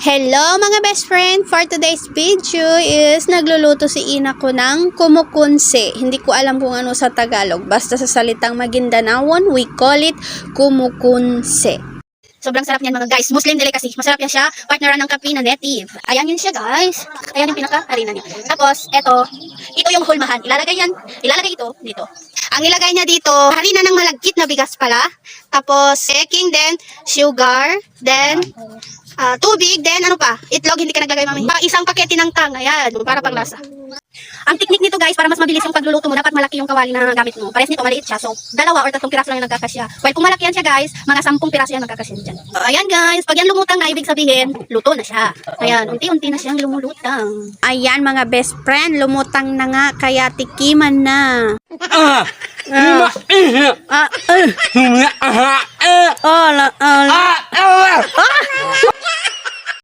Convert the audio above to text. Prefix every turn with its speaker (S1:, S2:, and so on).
S1: Hello mga best friend! For today's video is nagluluto si Ina ko ng kumukunse. Hindi ko alam kung ano sa Tagalog. Basta sa salitang Maguindanao, we call it kumukunse.
S2: Sobrang sarap niyan mga guys. Muslim delicacy. Masarap yan siya. Partneran ng kape na native. Ayan yun siya guys. Ayan yung pinaka-harina niya. Tapos, ito yung hulmahan. Ilalagay ito dito. Ang ilagay niya dito, harina ng malagkit na bigas pala. Tapos, baking, then sugar, then tubig, then ano pa? Itlog, hindi ka naglagay mami. Isang pakete ng tang. Ayan, para panglasa. Ang technique nito guys, para mas mabilis yung pagluluto mo, dapat malaki yung kawali na gamit mo. Parehas nito, maliit siya. So, 2 or 3 piraso lang yung nagkakasya. While kung malaki yan siya guys, mga 10 piraso yan nagkakasya dyan. Ayan guys, pag yan lumutang na, ibig sabihin, luto na siya. Ayan, unti-unti na siyang lumulutang.
S1: Ayan mga best friend, lumutang na nga kaya tikiman na.